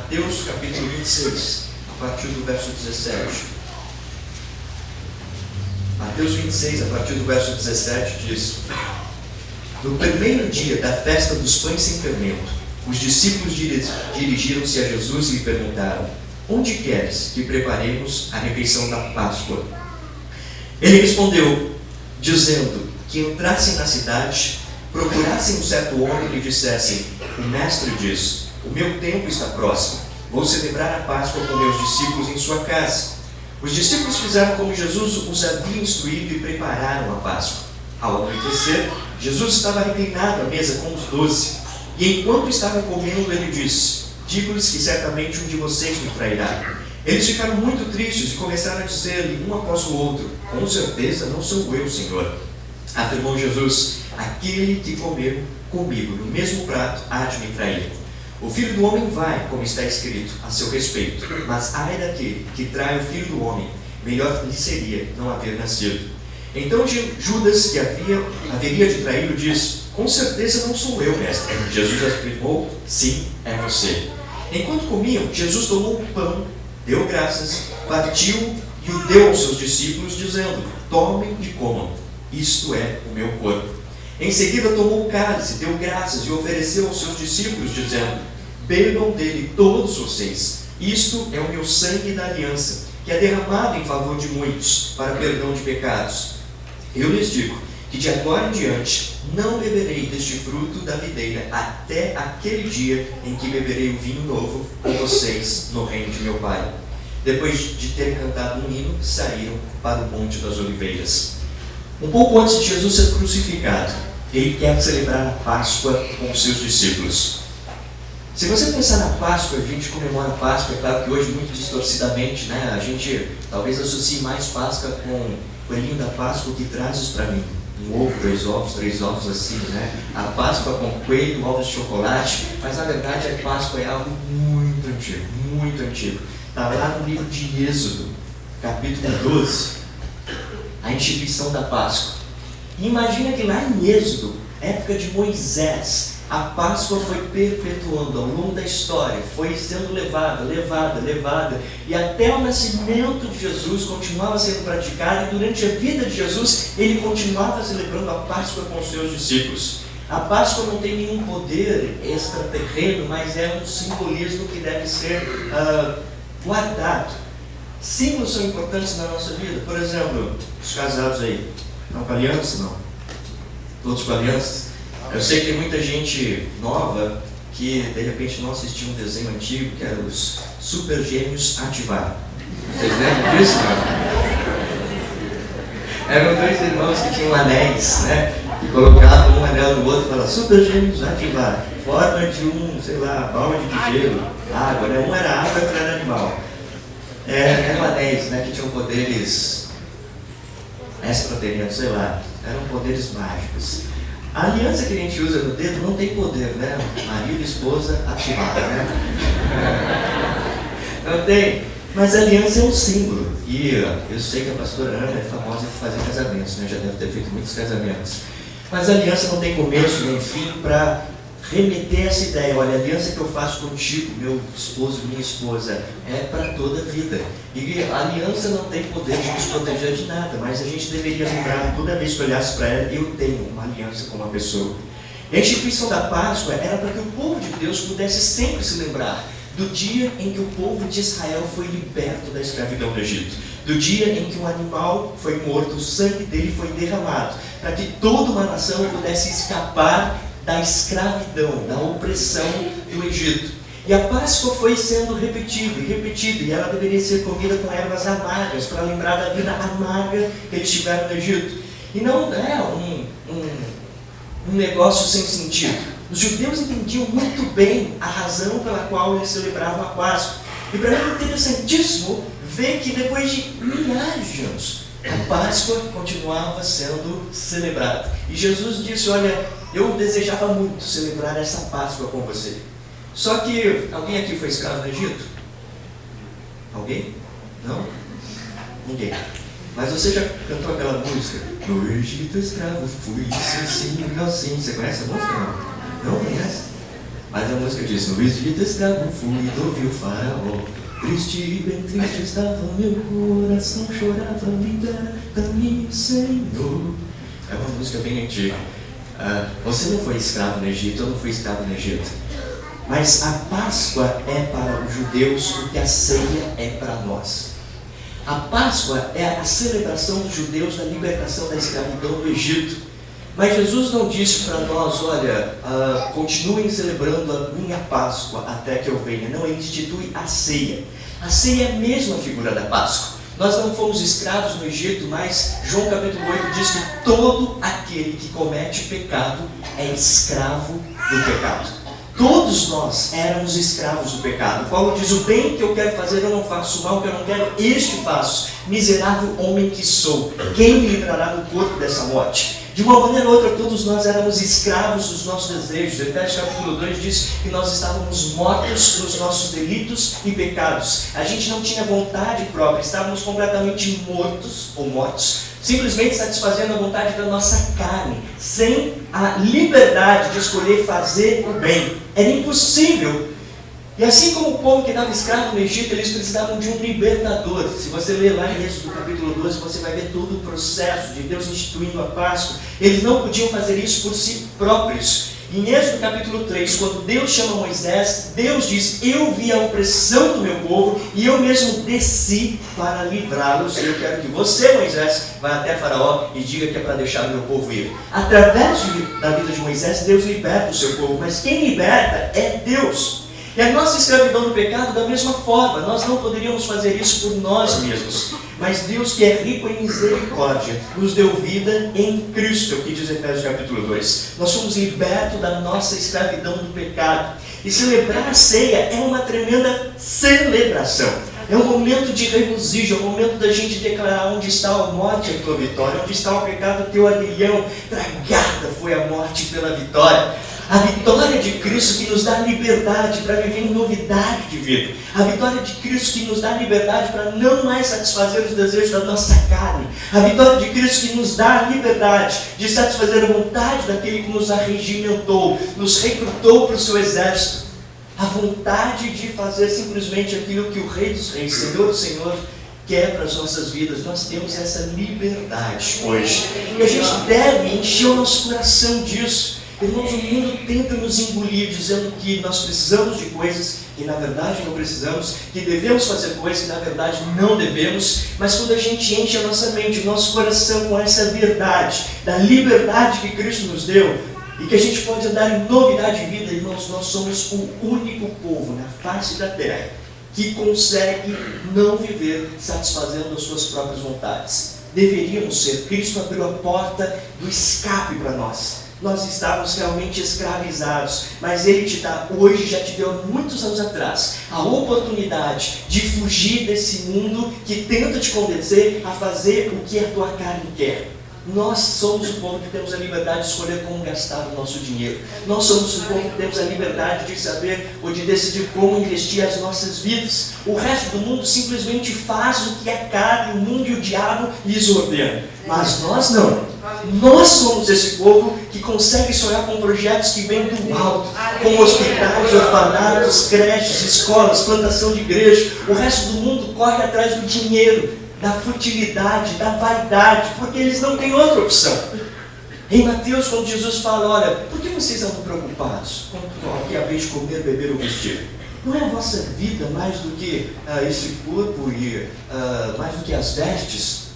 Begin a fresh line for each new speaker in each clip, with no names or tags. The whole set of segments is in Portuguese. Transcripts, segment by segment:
Mateus capítulo 26, a partir do verso 17. Mateus 26, a partir do verso 17, diz: No primeiro dia da festa dos pães sem fermento, os discípulos dirigiram-se a Jesus e lhe perguntaram: Onde queres que preparemos a refeição da Páscoa? Ele respondeu, dizendo que entrassem na cidade, procurassem um certo homem e lhe dissessem: O mestre diz, o meu tempo está próximo, vou celebrar a Páscoa com meus discípulos em sua casa. Os discípulos fizeram como Jesus os havia instruído e prepararam a Páscoa. Ao anoitecer, Jesus estava reclinado à mesa com os 12, e enquanto estavam comendo, ele disse: Digo-lhes que certamente um de vocês me trairá. Eles ficaram muito tristes e começaram a dizer-lhe um após o outro: Com certeza não sou eu, Senhor. Afirmou Jesus: Aquele que comer comigo no mesmo prato há de me trair. O Filho do Homem vai, como está escrito, a seu respeito, mas ai daquele que trai o Filho do Homem, melhor lhe seria não haver nascido. Então Judas, que haveria de traí-lo, disse: Com certeza não sou eu, mestre. Jesus afirmou: Sim, é você. Enquanto comiam, Jesus tomou o pão, deu graças, partiu e o deu aos seus discípulos, dizendo: Tomem e comam, isto é o meu corpo. Em seguida tomou o cálice, deu graças e ofereceu aos seus discípulos, dizendo: Bebam dele todos vocês, isto é o meu sangue da aliança, que é derramado em favor de muitos, para perdão de pecados. Eu lhes digo que de agora em diante não beberei deste fruto da videira até aquele dia em que beberei o vinho novo com vocês no reino de meu Pai. Depois de terem cantado um hino, saíram para o Monte das Oliveiras. Um pouco antes de Jesus ser crucificado, ele quer celebrar a Páscoa com os seus discípulos. Se você pensar na Páscoa, a gente comemora a Páscoa, é claro que hoje muito distorcidamente, né? A gente talvez associe mais Páscoa com o coelhinho da Páscoa que trazes para mim. Um ovo, 2 ovos, 3 ovos assim, né? A Páscoa com coelho, ovos de chocolate, mas na verdade a Páscoa é algo muito antigo, muito antigo. Está lá no livro de Êxodo, capítulo 12, a instituição da Páscoa. E imagina que lá em Êxodo, época de Moisés, a Páscoa foi perpetuando ao longo da história, foi sendo levada, e até o nascimento de Jesus continuava sendo praticada, e durante a vida de Jesus, ele continuava celebrando a Páscoa com os seus discípulos. A Páscoa não tem nenhum poder extraterreno, mas é um simbolismo que deve ser guardado. Símbolos são importantes na nossa vida. Por exemplo, os casados aí, não com aliança, não? Todos com aliança? Eu sei que tem muita gente nova que de repente não assistiu um desenho antigo que era os Super Gêmeos Ativar. Vocês lembram disso? Não? Eram 2 irmãos que tinham anéis, né? E colocavam um anel no outro e falavam: Super Gêmeos Ativar, forma de balde de gelo, água, né? Um era água e outro era animal. Eram anéis, né? Que tinham poderes extraterrenos, eram poderes mágicos. A aliança que a gente usa no dedo não tem poder, né? Marido e esposa ativada, né? Não tem. Mas a aliança é um símbolo. E eu sei que a pastora Ana é famosa em fazer casamentos, né? Já deve ter feito muitos casamentos. Mas a aliança não tem começo nem fim para remeter essa ideia. Olha, a aliança que eu faço contigo, meu esposo, minha esposa, é para toda a vida. E a aliança não tem poder de nos proteger de nada, mas a gente deveria lembrar, toda vez que olhasse para ela, eu tenho uma aliança com uma pessoa. E a instituição da Páscoa era para que o povo de Deus pudesse sempre se lembrar do dia em que o povo de Israel foi liberto da escravidão do Egito, do dia em que um animal foi morto, o sangue dele foi derramado, para que toda uma nação pudesse escapar da escravidão, da opressão do Egito. E a Páscoa foi sendo repetida, e ela deveria ser comida com ervas amargas, para lembrar da vida amarga que eles tiveram no Egito. E não é um negócio sem sentido. Os judeus entendiam muito bem a razão pela qual eles celebravam a Páscoa. E para mim é interessantíssimo ver que depois de milhares de anos, a Páscoa continuava sendo celebrada. E Jesus disse: olha, eu desejava muito celebrar essa Páscoa com você. Só que, alguém aqui foi escravo no Egito? Alguém? Não? Ninguém. Mas você já cantou aquela música? No Egito escravo fui, sim, sim. Você conhece a música? Não conhece? Mas a música diz: no Egito escravo fui, ouvi o faraó, triste e bem triste estava meu coração, chorava, liberta-me, Senhor. É uma música bem antiga. Você não foi escravo no Egito, eu não fui escravo no Egito. Mas a Páscoa é para os judeus o que a ceia é para nós. A Páscoa é a celebração dos judeus da libertação da escravidão do Egito. Mas Jesus não disse para nós: olha, continuem celebrando a minha Páscoa até que eu venha. Não, ele institui a ceia. A ceia é a mesma figura da Páscoa. Nós não fomos escravos no Egito, mas João capítulo 8 diz que todo aquele que comete pecado é escravo do pecado. Todos nós éramos escravos do pecado. Paulo diz: o bem que eu quero fazer eu não faço, o mal que eu não quero, este faço. Miserável homem que sou, quem me livrará do corpo dessa morte? De uma maneira ou outra, todos nós éramos escravos dos nossos desejos. Efésios capítulo 2 diz que nós estávamos mortos nos nossos delitos e pecados. A gente não tinha vontade própria, estávamos completamente mortos ou mortos, simplesmente satisfazendo a vontade da nossa carne, sem a liberdade de escolher fazer o bem. Era impossível. E assim como o povo que estava escravo no Egito, eles precisavam de um libertador. Se você ler lá em Êxodo capítulo 12, você vai ver todo o processo de Deus instituindo a Páscoa. Eles não podiam fazer isso por si próprios. Em Êxodo capítulo 3, quando Deus chama Moisés, Deus diz: eu vi a opressão do meu povo e eu mesmo desci para livrá-los. Eu quero que você, Moisés, vá até Faraó e diga que é para deixar o meu povo ir. Através da vida de Moisés, Deus liberta o seu povo, mas quem liberta é Deus. E a nossa escravidão do pecado, da mesma forma, nós não poderíamos fazer isso por nós mesmos. Mas Deus, que é rico em misericórdia, nos deu vida em Cristo, é o que diz Efésios capítulo 2. Nós somos libertos da nossa escravidão do pecado. E celebrar a ceia é uma tremenda celebração. É um momento de regozijo, é um momento da gente declarar: onde está a morte, a tua vitória? Onde está o pecado, o teu aguilhão? Tragada foi a morte pela vitória. A vitória de Cristo que nos dá liberdade para viver em novidade de vida. A vitória de Cristo que nos dá liberdade para não mais satisfazer os desejos da nossa carne. A vitória de Cristo que nos dá a liberdade de satisfazer a vontade daquele que nos arregimentou, nos recrutou para o seu exército. A vontade de fazer simplesmente aquilo que o Rei dos Reis, Senhor do Senhor, quer para as nossas vidas. Nós temos essa liberdade hoje. E a gente deve encher o nosso coração disso. Irmãos, o mundo tenta nos engolir dizendo que nós precisamos de coisas que na verdade não precisamos, que devemos fazer coisas que na verdade não devemos, mas quando a gente enche a nossa mente, o nosso coração com essa verdade, da liberdade que Cristo nos deu, e que a gente pode andar em novidade de vida, irmãos, nós somos o único povo na face da terra que consegue não viver satisfazendo as suas próprias vontades. Deveríamos ser. Cristo abriu a porta do escape para nós. Nós estávamos realmente escravizados, mas Ele te dá hoje, já te deu há muitos anos atrás, a oportunidade de fugir desse mundo que tenta te convencer a fazer o que a tua carne quer. Nós somos o povo que temos a liberdade de escolher como gastar o nosso dinheiro. Nós somos o povo que temos a liberdade de saber ou de decidir como investir as nossas vidas. O resto do mundo simplesmente faz o que a carne, o mundo e o diabo lhes ordenam. Mas nós não. Nós somos esse povo que consegue sonhar com projetos que vêm do alto, como hospitais, orfanatos, creches, escolas, plantação de igreja. O resto do mundo corre atrás do dinheiro, da futilidade, da vaidade, porque eles não têm outra opção. Em Mateus, quando Jesus fala: olha, por que vocês andam preocupados quanto a vez de comer, beber ou vestir? Não é a vossa vida mais do que esse corpo e mais do que as vestes?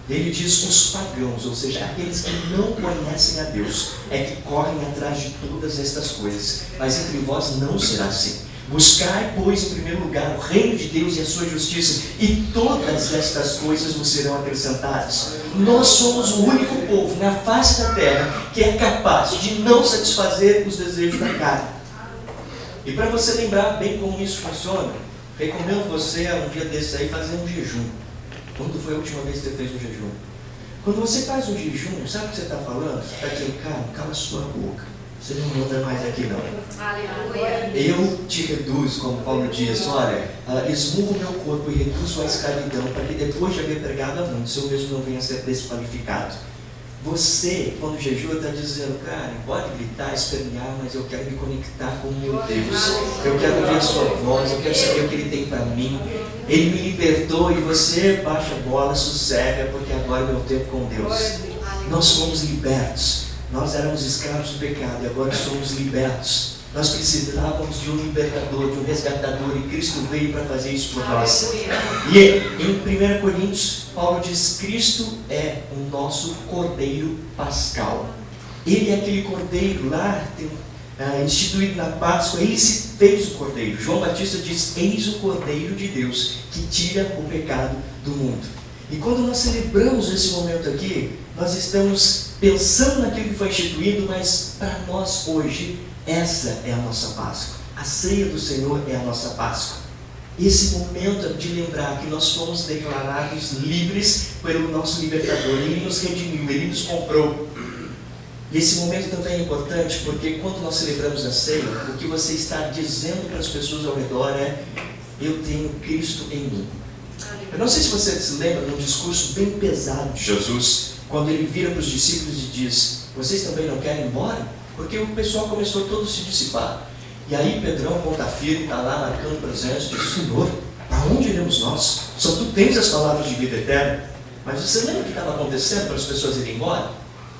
Ele diz: os pagãos, ou seja, aqueles que não conhecem a Deus, é que correm atrás de todas estas coisas. Mas entre vós não será assim. Buscai, pois, em primeiro lugar o reino de Deus e a sua justiça, e todas estas coisas vos serão acrescentadas. Nós somos o único povo na face da terra que é capaz de não satisfazer os desejos da carne. E para você lembrar bem como isso funciona, recomendo você, um dia desse aí, fazer um jejum. Quando foi a última vez que você fez um jejum? Quando você faz um jejum, sabe o que você está falando? Você está dizendo: cara, cala a sua boca. Você não manda mais aqui não. Aleluia. Eu te reduzo, como Paulo diz: olha, esmurro o meu corpo e reduzo a escravidão, para que depois de haver pregado a muitos, eu mesmo não venha a ser desqualificado. Você, quando jejua, está dizendo, cara, pode gritar, espernear, mas eu quero me conectar com o meu Deus. Eu quero ouvir a sua voz, eu quero saber o que Ele tem para mim. Ele me libertou e você baixa a bola, sossega, porque agora é meu tempo com Deus. Nós fomos libertos. Nós éramos escravos do pecado e agora somos libertos. Nós precisávamos de um libertador, de um resgatador, e Cristo veio para fazer isso por nós. E em 1 Coríntios, Paulo diz, Cristo é o nosso Cordeiro Pascal. Ele é aquele Cordeiro lá, instituído na Páscoa, ele se fez o Cordeiro. João Batista diz, eis o Cordeiro de Deus, que tira o pecado do mundo. E quando nós celebramos esse momento aqui, nós estamos pensando naquilo que foi instituído, mas para nós hoje, essa é a nossa Páscoa. A ceia do Senhor é a nossa Páscoa. Esse momento de lembrar que nós fomos declarados livres pelo nosso libertador. Ele nos redimiu, Ele nos comprou. E esse momento também é importante porque quando nós celebramos a ceia, o que você está dizendo para as pessoas ao redor é: eu tenho Cristo em mim. Eu não sei se você se lembra de um discurso bem pesado de Jesus, quando ele vira para os discípulos e diz: vocês também não querem ir embora? Porque o pessoal começou todo a se dissipar. E aí Pedrão, ponta firme, está lá marcando presença, diz: Senhor, para onde iremos nós? Só tu tens as palavras de vida eterna. Mas você lembra o que estava acontecendo para as pessoas irem embora?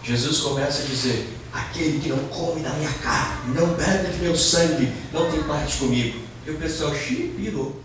Jesus começa a dizer: aquele que não come da minha carne, não bebe do meu sangue, não tem parte comigo. E o pessoal pirou.